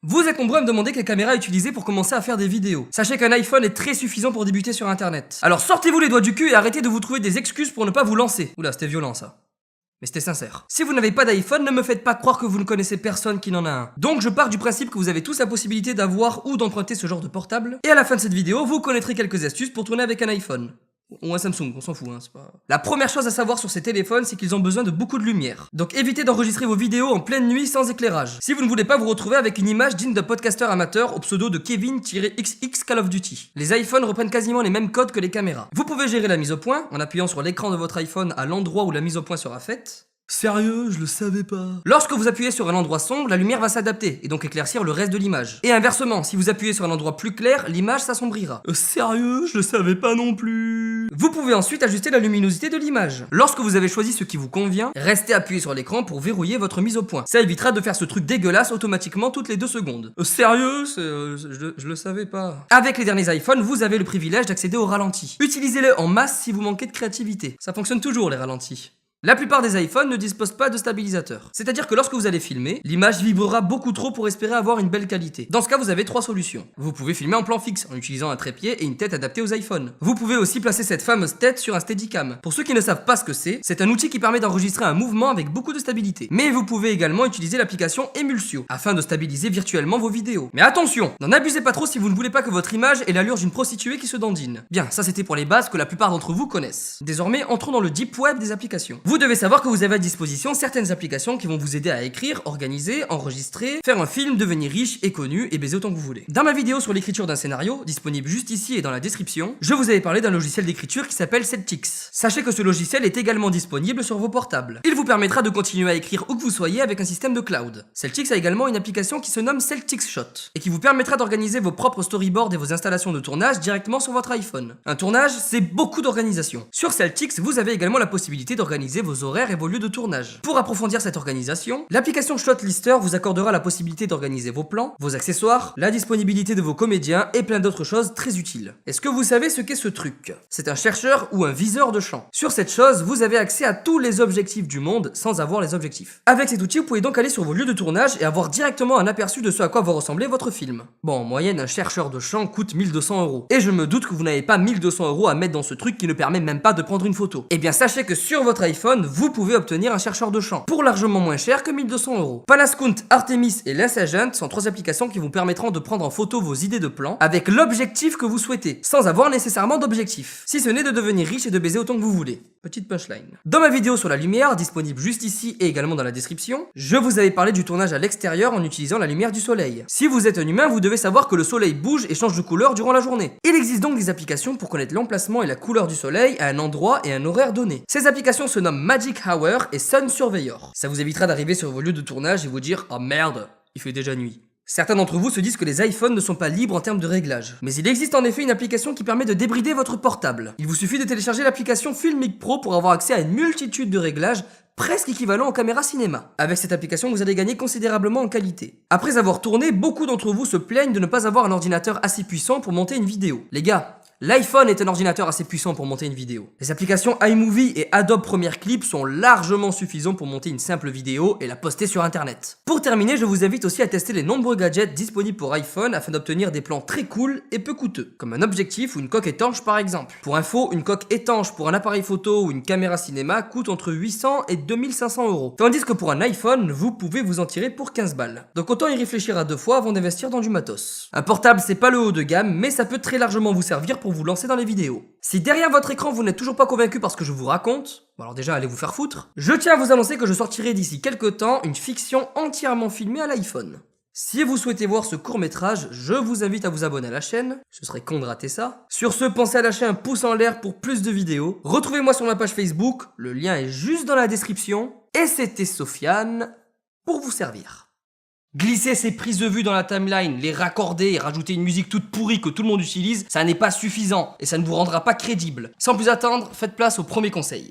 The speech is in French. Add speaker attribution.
Speaker 1: Vous êtes nombreux à me demander quelle caméra utiliser pour commencer à faire des vidéos. Sachez qu'un iPhone est très suffisant pour débuter sur internet. Alors sortez-vous les doigts du cul et arrêtez de vous trouver des excuses pour ne pas vous lancer. Oula, c'était violent ça. Mais c'était sincère. Si vous n'avez pas d'iPhone, ne me faites pas croire que vous ne connaissez personne qui n'en a un. Donc je pars du principe que vous avez tous la possibilité d'avoir ou d'emprunter ce genre de portable. Et à la fin de cette vidéo, vous connaîtrez quelques astuces pour tourner avec un iPhone. Ou un Samsung, on s'en fout, hein, c'est pas... La première chose à savoir sur ces téléphones, c'est qu'ils ont besoin de beaucoup de lumière. Donc évitez d'enregistrer vos vidéos en pleine nuit sans éclairage. Si vous ne voulez pas vous retrouver avec une image digne d'un podcasteur amateur au pseudo de Kevin-XX Call of Duty. Les iPhones reprennent quasiment les mêmes codes que les caméras. Vous pouvez gérer la mise au point en appuyant sur l'écran de votre iPhone à l'endroit où la mise au point sera faite. Sérieux, je le savais pas. Lorsque vous appuyez sur un endroit sombre, la lumière va s'adapter et donc éclaircir le reste de l'image. Et inversement, si vous appuyez sur un endroit plus clair, l'image s'assombrira. Sérieux, je le savais pas non plus. Vous pouvez ensuite ajuster la luminosité de l'image. Lorsque vous avez choisi ce qui vous convient, restez appuyé sur l'écran pour verrouiller votre mise au point. Ça évitera de faire ce truc dégueulasse automatiquement toutes les 2 secondes. Sérieux, je le savais pas. Avec les derniers iPhones, vous avez le privilège d'accéder au ralenti. Utilisez-le en masse si vous manquez de créativité. Ça fonctionne toujours les ralentis. La plupart des iPhones ne disposent pas de stabilisateur. C'est-à-dire que lorsque vous allez filmer, l'image vibrera beaucoup trop pour espérer avoir une belle qualité. Dans ce cas, vous avez 3 solutions. Vous pouvez filmer en plan fixe en utilisant un trépied et une tête adaptée aux iPhones. Vous pouvez aussi placer cette fameuse tête sur un Steadicam. Pour ceux qui ne savent pas ce que c'est un outil qui permet d'enregistrer un mouvement avec beaucoup de stabilité. Mais vous pouvez également utiliser l'application Emulsio afin de stabiliser virtuellement vos vidéos. Mais attention, n'en abusez pas trop si vous ne voulez pas que votre image ait l'allure d'une prostituée qui se dandine. Bien, ça c'était pour les bases que la plupart d'entre vous connaissent. Désormais, entrons dans le deep web des applications. Vous devez savoir que vous avez à disposition certaines applications qui vont vous aider à écrire, organiser, enregistrer, faire un film, devenir riche et connu et baiser autant que vous voulez. Dans ma vidéo sur l'écriture d'un scénario, disponible juste ici et dans la description, je vous avais parlé d'un logiciel d'écriture qui s'appelle Celtx. Sachez que ce logiciel est également disponible sur vos portables. Il vous permettra de continuer à écrire où que vous soyez avec un système de cloud. Celtx a également une application qui se nomme Celtx Shot et qui vous permettra d'organiser vos propres storyboards et vos installations de tournage directement sur votre iPhone. Un tournage, c'est beaucoup d'organisation. Sur Celtx, vous avez également la possibilité d'organiser vos horaires et vos lieux de tournage. Pour approfondir cette organisation, l'application Shot Lister vous accordera la possibilité d'organiser vos plans, vos accessoires, la disponibilité de vos comédiens et plein d'autres choses très utiles. Est-ce que vous savez ce qu'est ce truc? C'est un chercheur ou un viseur de champ. Sur cette chose, vous avez accès à tous les objectifs du monde sans avoir les objectifs. Avec cet outil, vous pouvez donc aller sur vos lieux de tournage et avoir directement un aperçu de ce à quoi va ressembler votre film. Bon, en moyenne, un chercheur de champ coûte 1200 €. Et je me doute que vous n'avez pas 1200 € à mettre dans ce truc qui ne permet même pas de prendre une photo. Eh bien, sachez que sur votre iPhone, vous pouvez obtenir un chercheur de champ pour largement moins cher que 1200 €. Panascount, Artemis et Lens Agent sont 3 applications qui vous permettront de prendre en photo vos idées de plans avec l'objectif que vous souhaitez, sans avoir nécessairement d'objectif. Si ce n'est de devenir riche et de baiser autant que vous voulez. Petite punchline. Dans ma vidéo sur la lumière, disponible juste ici et également dans la description, je vous avais parlé du tournage à l'extérieur en utilisant la lumière du soleil. Si vous êtes un humain, vous devez savoir que le soleil bouge et change de couleur durant la journée. Il existe donc des applications pour connaître l'emplacement et la couleur du soleil à un endroit et un horaire donné. Ces applications se nomment Magic Hour et Sun Surveyor. Ça vous évitera d'arriver sur vos lieux de tournage et vous dire « Oh merde, il fait déjà nuit ». Certains d'entre vous se disent que les iPhones ne sont pas libres en termes de réglages. Mais il existe en effet une application qui permet de débrider votre portable. Il vous suffit de télécharger l'application Filmic Pro pour avoir accès à une multitude de réglages presque équivalent aux caméras cinéma. Avec cette application, vous allez gagner considérablement en qualité. Après avoir tourné, beaucoup d'entre vous se plaignent de ne pas avoir un ordinateur assez puissant pour monter une vidéo. Les gars, l'iPhone est un ordinateur assez puissant pour monter une vidéo. Les applications iMovie et Adobe Premiere Clip sont largement suffisants pour monter une simple vidéo et la poster sur internet. Pour terminer, je vous invite aussi à tester les nombreux gadgets disponibles pour iPhone afin d'obtenir des plans très cool et peu coûteux, comme un objectif ou une coque étanche par exemple. Pour info, une coque étanche pour un appareil photo ou une caméra cinéma coûte entre 800 et 2500 €. Tandis que pour un iPhone, vous pouvez vous en tirer pour 15 balles. Donc autant y réfléchir à 2 fois avant d'investir dans du matos. Un portable, c'est pas le haut de gamme, mais ça peut très largement vous servir pour vous lancer dans les vidéos. Si derrière votre écran vous n'êtes toujours pas convaincu par ce que je vous raconte, bon alors déjà allez vous faire foutre, je tiens à vous annoncer que je sortirai d'ici quelques temps une fiction entièrement filmée à l'iPhone. Si vous souhaitez voir ce court-métrage, je vous invite à vous abonner à la chaîne, ce serait con de rater ça. Sur ce, pensez à lâcher un pouce en l'air pour plus de vidéos. Retrouvez-moi sur ma page Facebook, le lien est juste dans la description. Et c'était Sofiane pour vous servir. Glisser ces prises de vue dans la timeline, les raccorder et rajouter une musique toute pourrie que tout le monde utilise, ça n'est pas suffisant et ça ne vous rendra pas crédible. Sans plus attendre, faites place au premier conseil.